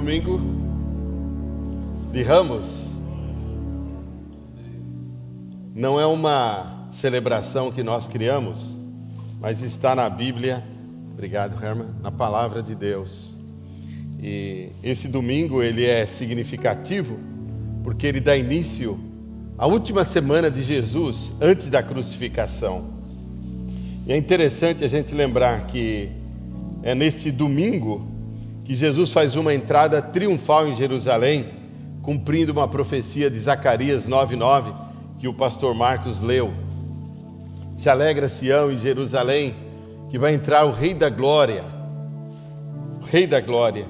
domingo de Ramos não é uma celebração que nós criamos, mas está na Bíblia, obrigado Herman, na Palavra de Deus. E esse domingo ele é significativo porque ele dá início à última semana de Jesus antes da crucificação. E é interessante a gente lembrar que é nesse domingo que Jesus faz uma entrada triunfal em Jerusalém, cumprindo uma profecia de Zacarias 9:9, que o pastor Marcos leu. Se alegra Sião e Jerusalém, que vai entrar o Rei da Glória. O Rei da Glória.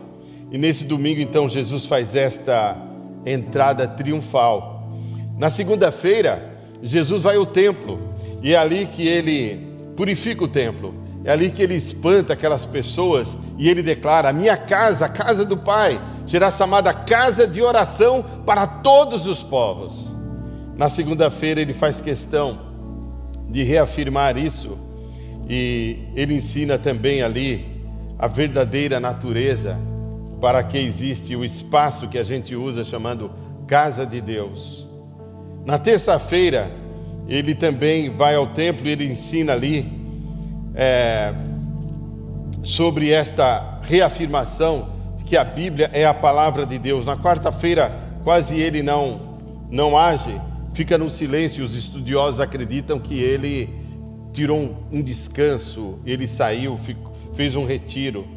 E nesse domingo, então, Jesus faz esta entrada triunfal. Na segunda-feira, Jesus vai ao templo, e é ali que ele purifica o templo. É ali que ele espanta aquelas pessoas e ele declara: a minha casa, a casa do Pai, será chamada casa de oração para todos os povos. Na segunda-feira ele faz questão de reafirmar isso e ele ensina também ali a verdadeira natureza para que existe o espaço que a gente usa chamando casa de Deus. Na terça-feira ele também vai ao templo e ele ensina ali sobre esta reafirmação de que a Bíblia é a palavra de Deus. Na quarta-feira quase ele não age, fica no silêncio. Os estudiosos acreditam que ele tirou um descanso, ele saiu, fez um retiro.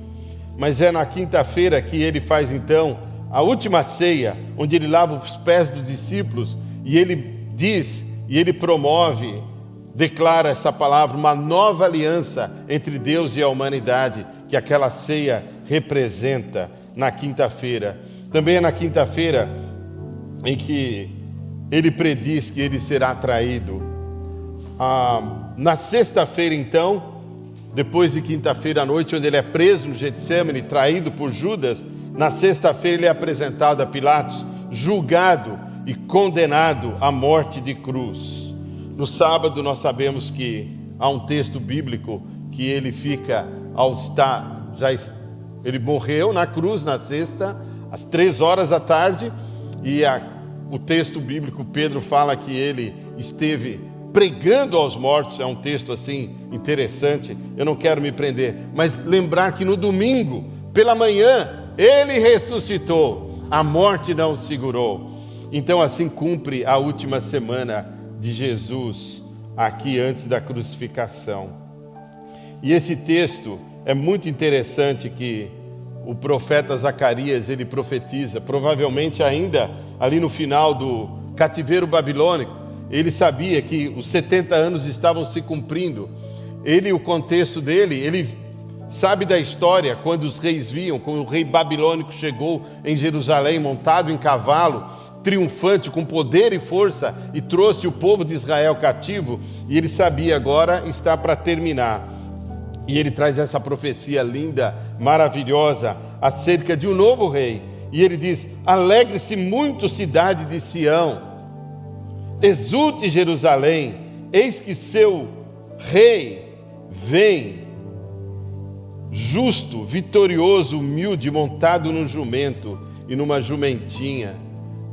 Mas é na quinta-feira que ele faz então a última ceia, onde ele lava os pés dos discípulos e ele diz e ele promove, declara essa palavra, uma nova aliança entre Deus e a humanidade, que aquela ceia representa na quinta-feira. Também é na quinta-feira em que ele prediz que ele será traído. Na sexta-feira, então, depois de quinta-feira à noite, onde ele é preso no Getsêmani, traído por Judas, na sexta-feira ele é apresentado a Pilatos, julgado e condenado à morte de cruz. No sábado nós sabemos que há um texto bíblico que ele fica ele morreu na cruz na sexta, às 3 da tarde, e o texto bíblico, Pedro fala que ele esteve pregando aos mortos. É um texto assim interessante, eu não quero me prender, mas lembrar que no domingo, pela manhã, ele ressuscitou, a morte não o segurou. Então assim cumpre a última semana de Jesus aqui antes da crucificação. E esse texto é muito interessante, que o profeta Zacarias ele profetiza, provavelmente ainda ali no final do cativeiro babilônico. Ele sabia que os 70 anos estavam se cumprindo. O contexto dele, ele sabe da história, quando os reis viam, quando o rei babilônico chegou em Jerusalém montado em cavalo, triunfante, com poder e força, e trouxe o povo de Israel cativo, e ele sabia agora está para terminar. E ele traz essa profecia linda, maravilhosa, acerca de um novo rei. E ele diz: alegre-se muito, cidade de Sião, exulte Jerusalém, eis que seu rei vem, justo, vitorioso, humilde, montado num jumento e numa jumentinha.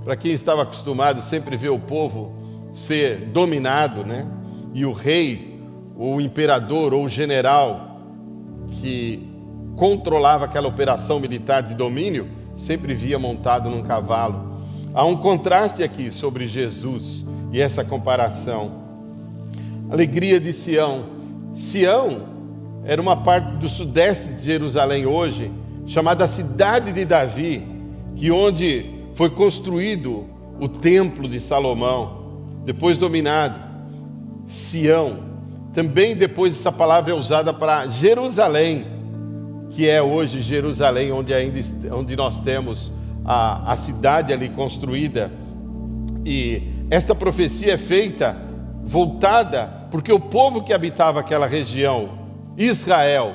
Para quem estava acostumado sempre ver o povo ser dominado, né? E o rei, ou o imperador, ou o general que controlava aquela operação militar de domínio, sempre via montado num cavalo. Há um contraste aqui sobre Jesus e essa comparação. Alegria de Sião. Sião era uma parte do sudeste de Jerusalém hoje, chamada Cidade de Davi, que onde foi construído o templo de Salomão, depois dominado. Sião, também depois essa palavra é usada para Jerusalém, que é hoje Jerusalém, onde nós temos a cidade ali construída. E esta profecia é feita, voltada, porque o povo que habitava aquela região, Israel,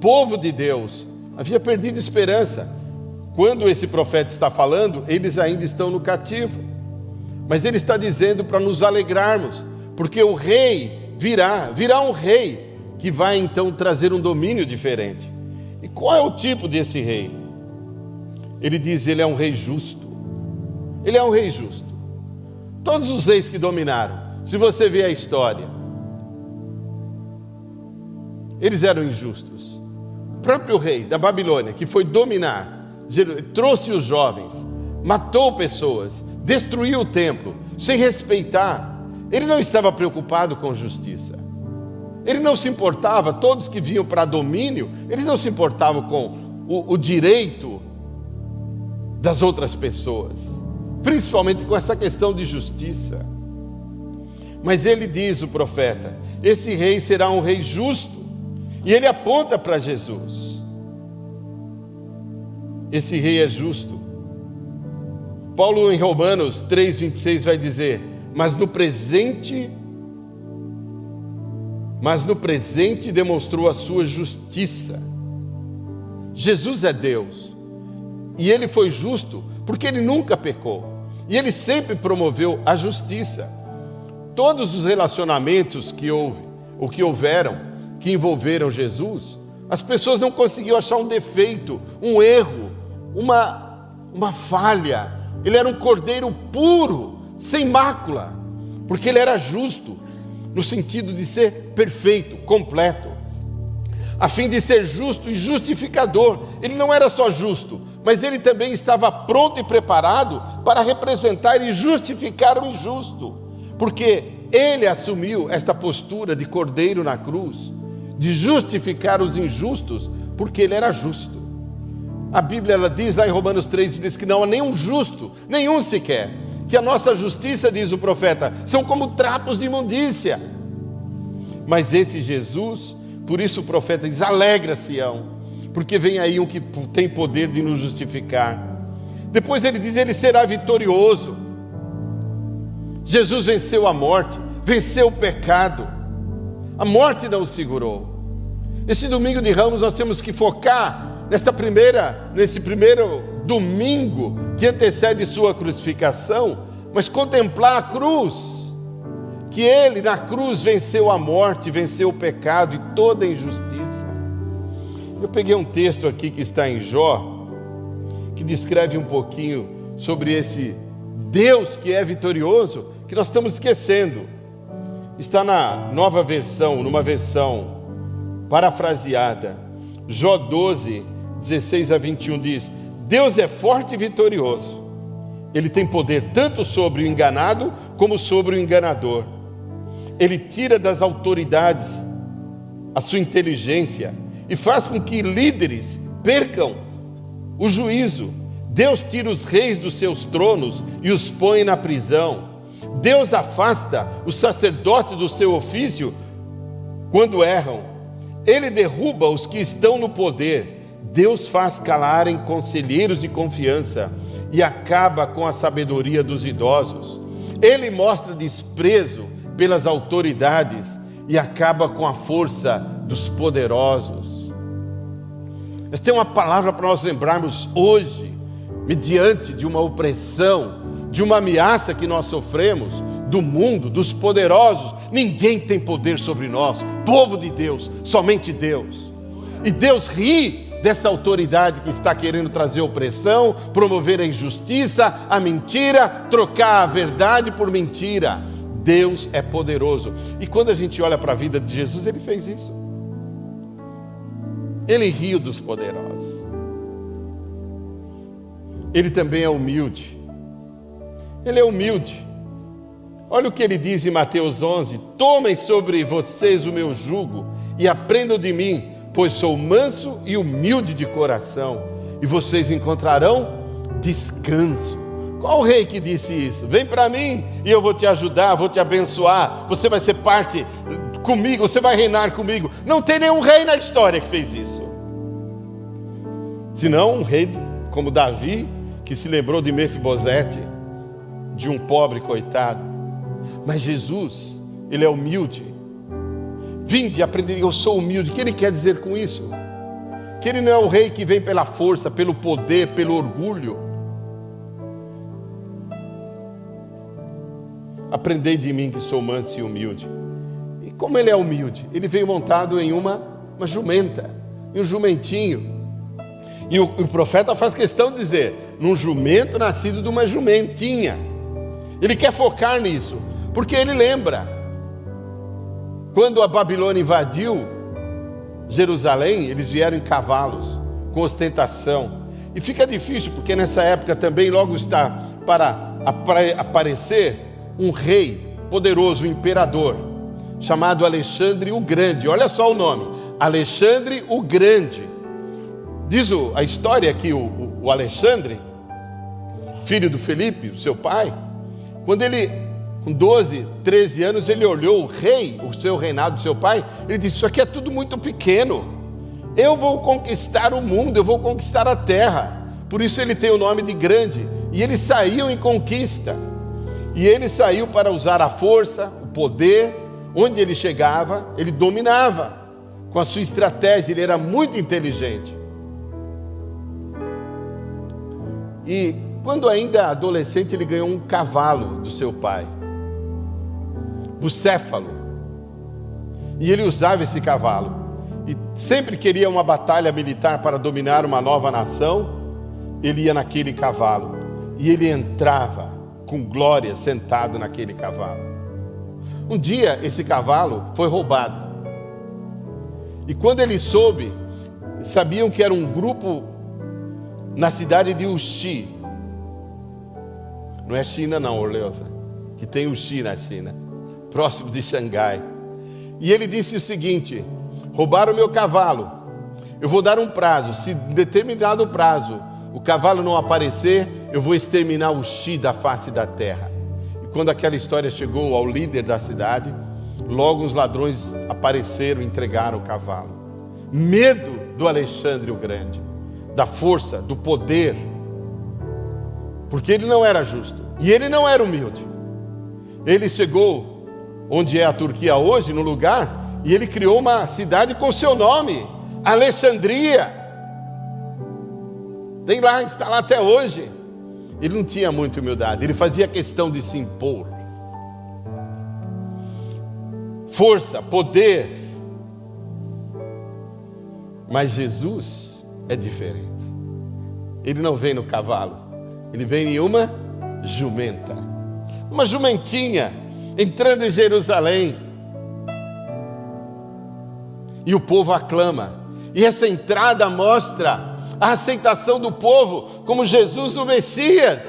povo de Deus, havia perdido esperança. Quando esse profeta está falando, eles ainda estão no cativo. Mas ele está dizendo para nos alegrarmos, porque o rei virá um rei que vai então trazer um domínio diferente. E qual é o tipo desse rei? ele diz, ele é um rei justo. Ele é um rei justo. Todos os reis que dominaram, se você ver a história, eles eram injustos. O próprio rei da Babilônia, que foi dominar, trouxe os jovens, matou pessoas, destruiu o templo, sem respeitar. Ele não estava preocupado com justiça. Ele não se importava, todos que vinham para domínio, eles não se importavam com o direito das outras pessoas, principalmente com essa questão de justiça. Mas ele diz, o profeta, esse rei será um rei justo, e ele aponta para Jesus. Esse rei é justo. Paulo em Romanos 3:26 vai dizer, mas no presente demonstrou a sua justiça. Jesus é Deus, e ele foi justo porque ele nunca pecou, e ele sempre promoveu a justiça. Todos os relacionamentos que houveram, que envolveram Jesus, as pessoas não conseguiam achar um defeito, um erro, uma falha. Ele era um cordeiro puro, sem mácula, porque ele era justo, no sentido de ser perfeito, completo, a fim de ser justo e justificador. Ele não era só justo, mas ele também estava pronto e preparado para representar e justificar o injusto, porque ele assumiu esta postura de cordeiro na cruz, de justificar os injustos, porque ele era justo. A Bíblia ela diz lá em Romanos 3, diz que não há nenhum justo, nenhum sequer, que a nossa justiça, diz o profeta, são como trapos de imundícia. Mas esse Jesus, por isso o profeta diz, alegra Sião, porque vem aí um que tem poder de nos justificar. Depois ele diz, ele será vitorioso. Jesus venceu a morte, venceu o pecado, a morte não o segurou. Esse domingo de Ramos nós temos que focar nesse primeiro domingo que antecede sua crucificação, mas contemplar a cruz, que ele na cruz venceu a morte, venceu o pecado e toda a injustiça. Eu peguei um texto aqui que está em Jó, que descreve um pouquinho sobre esse Deus que é vitorioso, que nós estamos esquecendo. Está na nova versão, numa versão parafraseada. Jó 12, 16 a 21 diz, Deus é forte e vitorioso. Ele tem poder tanto sobre o enganado como sobre o enganador. Ele tira das autoridades a sua inteligência e faz com que líderes percam o juízo. Deus tira os reis dos seus tronos e os põe na prisão. Deus afasta os sacerdotes do seu ofício quando erram. Ele derruba os que estão no poder. Deus faz calarem conselheiros de confiança e acaba com a sabedoria dos idosos. Ele mostra desprezo pelas autoridades e acaba com a força dos poderosos. Mas tem uma palavra para nós lembrarmos hoje, mediante de uma opressão, de uma ameaça que nós sofremos do mundo, dos poderosos. Ninguém tem poder sobre nós, povo de Deus, somente Deus. E Deus ri dessa autoridade que está querendo trazer opressão, promover a injustiça, a mentira, trocar a verdade por mentira. Deus é poderoso. E quando a gente olha para a vida de Jesus, ele fez isso. Ele riu dos poderosos. Ele também é humilde. Ele é humilde. Olha o que ele diz em Mateus 11: tomem sobre vocês o meu jugo e aprendam de mim, pois sou manso e humilde de coração, e vocês encontrarão descanso. Qual o rei que disse isso? Vem para mim e eu vou te ajudar, vou te abençoar, você vai ser parte comigo, você vai reinar comigo. Não tem nenhum rei na história que fez isso, senão um rei como Davi, que se lembrou de Mefibosete, de um pobre coitado. Mas Jesus, ele é humilde. Vinde, aprender, eu sou humilde. O que ele quer dizer com isso? Que ele não é o rei que vem pela força, pelo poder, pelo orgulho. Aprendei de mim que sou manso e humilde. E como ele é humilde? Ele veio montado em uma jumenta, em um jumentinho. E o profeta faz questão de dizer, num jumento nascido de uma jumentinha. Ele quer focar nisso, porque ele lembra, quando a Babilônia invadiu Jerusalém, eles vieram em cavalos, com ostentação. E fica difícil, porque nessa época também logo está para aparecer um rei poderoso, um imperador, chamado Alexandre o Grande. Olha só o nome, Alexandre o Grande. Diz a história que o Alexandre, filho do Felipe, o seu pai, quando ele, com 12, 13 anos, ele olhou o rei, o seu reinado do seu pai, ele disse, isso aqui é tudo muito pequeno, eu vou conquistar o mundo, eu vou conquistar a terra. Por isso ele tem o nome de Grande. E ele saiu em conquista, e ele saiu para usar a força, o poder. Onde ele chegava, ele dominava, com a sua estratégia, ele era muito inteligente. E quando ainda adolescente, ele ganhou um cavalo do seu pai, Bucéfalo, e ele usava esse cavalo, e sempre queria uma batalha militar para dominar uma nova nação, ele ia naquele cavalo, e ele entrava com glória sentado naquele cavalo. Um dia esse cavalo foi roubado, e quando ele soube, sabiam que era um grupo na cidade de Uxi. Não é China não, Orleosa, que tem Uxi na China, próximo de Xangai. E ele disse o seguinte, roubaram o meu cavalo, eu vou dar um prazo, se em determinado prazo o cavalo não aparecer, eu vou exterminar o Uxi da face da terra. E quando aquela história chegou ao líder da cidade, logo os ladrões apareceram e entregaram o cavalo. Medo do Alexandre o Grande, da força, do poder, porque ele não era justo, e ele não era humilde. Ele chegou onde é a Turquia hoje, no lugar, e ele criou uma cidade com seu nome, Alexandria. Tem lá, está lá até hoje. Ele não tinha muita humildade, ele fazia questão de se impor. Força, poder. Mas Jesus é diferente. Ele não vem no cavalo, ele vem em uma jumenta, uma jumentinha, entrando em Jerusalém. E o povo aclama. E essa entrada mostra a aceitação do povo como Jesus o Messias,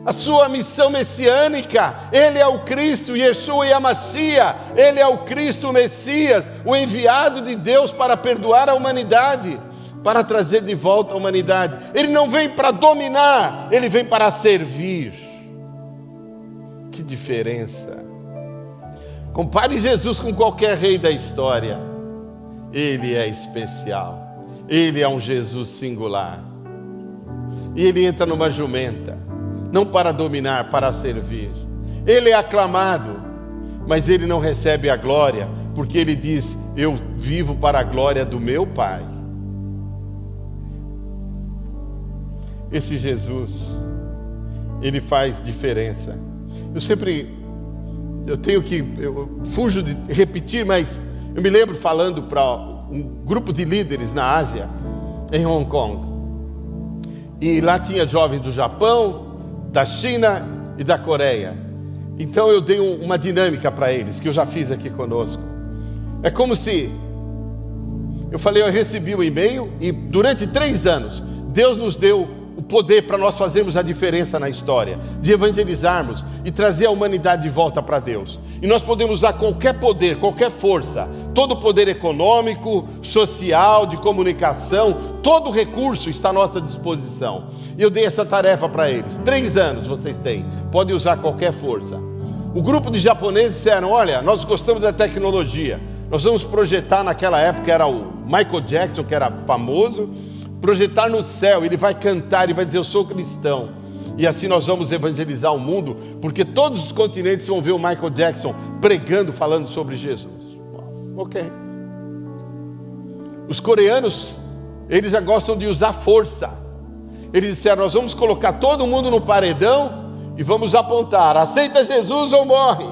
a sua missão messiânica. Ele é o Cristo, Yeshua Yamashia. Ele é o Cristo, o Messias, o enviado de Deus para perdoar a humanidade, para trazer de volta a humanidade. Ele não vem para dominar, ele vem para servir. Que diferença! Compare Jesus com qualquer rei da história. Ele é especial. Ele é um Jesus singular. E ele entra numa jumenta, não para dominar, para servir. Ele é aclamado, mas ele não recebe a glória, porque ele diz, eu vivo para a glória do meu Pai. Esse Jesus, ele faz diferença. Eu fujo de repetir, mas eu me lembro falando para um grupo de líderes na Ásia, em Hong Kong. E lá tinha jovens do Japão, da China e da Coreia. Então eu dei uma dinâmica para eles, que eu já fiz aqui conosco. É como se eu falei, eu recebi o e-mail e durante 3 anos, Deus nos deu o poder para nós fazermos a diferença na história, de evangelizarmos e trazer a humanidade de volta para Deus. E nós podemos usar qualquer poder, qualquer força, todo o poder econômico, social, de comunicação, todo recurso está à nossa disposição. E eu dei essa tarefa para eles. 3 anos vocês têm, podem usar qualquer força. O grupo de japoneses disseram, olha, nós gostamos da tecnologia, nós vamos projetar, naquela época era o Michael Jackson, que era famoso, projetar no céu, ele vai cantar e vai dizer, eu sou cristão. E assim nós vamos evangelizar o mundo, porque todos os continentes vão ver o Michael Jackson pregando, falando sobre Jesus. Ok. Os coreanos, eles já gostam de usar força. Eles disseram, nós vamos colocar todo mundo no paredão e vamos apontar, aceita Jesus ou morre.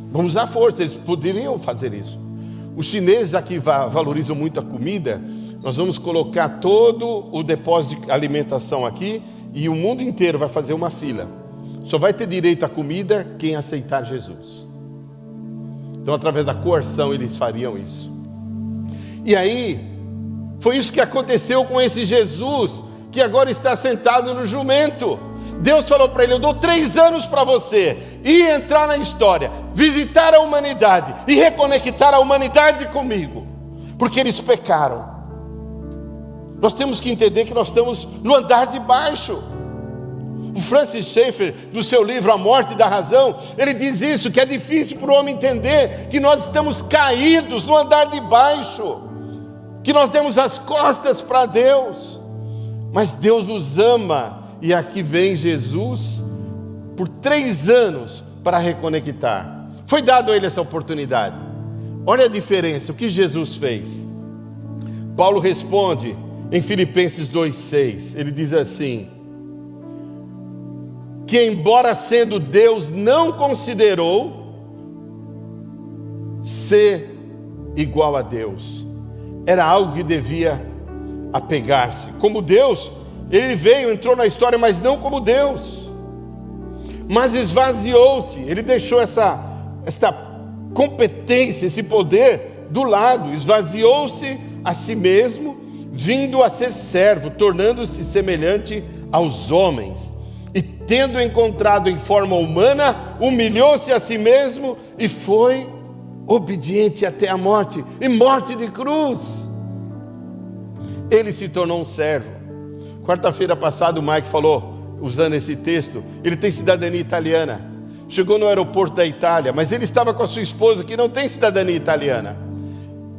Vamos usar força, eles poderiam fazer isso. Os chineses aqui valorizam muito a comida, Nós vamos colocar todo o depósito de alimentação aqui e o mundo inteiro vai fazer uma fila. Só vai ter direito à comida quem aceitar Jesus. Então, através da coerção, eles fariam isso. E aí, foi isso que aconteceu com esse Jesus, que agora está sentado no jumento. Deus falou para ele: eu dou 3 anos para você ir entrar na história, visitar a humanidade e reconectar a humanidade comigo, porque eles pecaram. Nós temos que entender que nós estamos no andar de baixo. O Francis Schaeffer, no seu livro A Morte da Razão, ele diz isso, que é difícil para o homem entender que nós estamos caídos no andar de baixo, que nós demos as costas para Deus, mas Deus nos ama, e aqui vem Jesus por 3 anos para reconectar. Foi dado a ele essa oportunidade. Olha a diferença, o que Jesus fez. Paulo responde em Filipenses 2,6, ele diz assim: que embora sendo Deus, não considerou ser igual a Deus. Era algo que devia apegar-se. Como Deus, ele veio, entrou na história, mas não como Deus. Mas esvaziou-se, ele deixou esta competência, esse poder do lado. Esvaziou-se a si mesmo, vindo a ser servo, tornando-se semelhante aos homens. E tendo encontrado em forma humana, humilhou-se a si mesmo e foi obediente até a morte, e morte de cruz. Ele se tornou um servo. Quarta-feira passada o Mike falou, usando esse texto, ele tem cidadania italiana. Chegou no aeroporto da Itália, mas ele estava com a sua esposa que não tem cidadania italiana.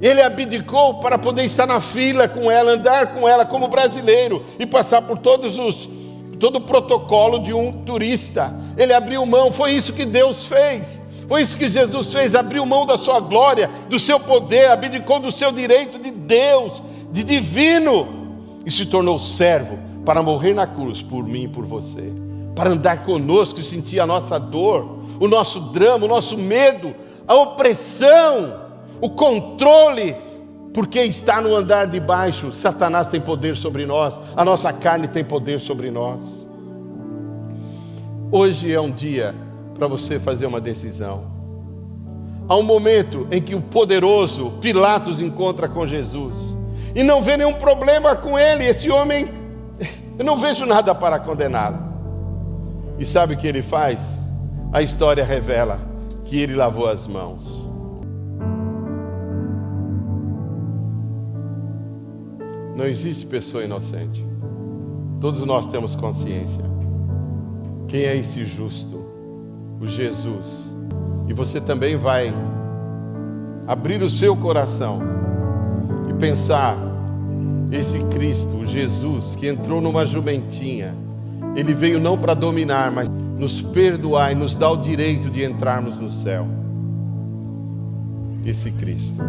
Ele abdicou para poder estar na fila com ela, andar com ela como brasileiro e passar por todo o protocolo de um turista. Ele abriu mão. Foi isso que Deus fez, foi isso que Jesus fez, abriu mão da sua glória, do seu poder, abdicou do seu direito de Deus, de divino, e se tornou servo para morrer na cruz por mim e por você, para andar conosco e sentir a nossa dor, o nosso drama, o nosso medo, a opressão, o controle, porque está no andar de baixo. Satanás tem poder sobre nós, a nossa carne tem poder sobre nós. Hoje é um dia para você fazer uma decisão. Há um momento em que o poderoso Pilatos encontra com Jesus e não vê nenhum problema com ele. Esse homem, eu não vejo nada para condená-lo. E sabe o que ele faz? A história revela que ele lavou as mãos. Não existe pessoa inocente. Todos nós temos consciência. Quem é esse justo? O Jesus. E você também vai abrir o seu coração e pensar: esse Cristo, o Jesus, que entrou numa jumentinha, ele veio não para dominar, mas nos perdoar e nos dar o direito de entrarmos no céu. Esse Cristo.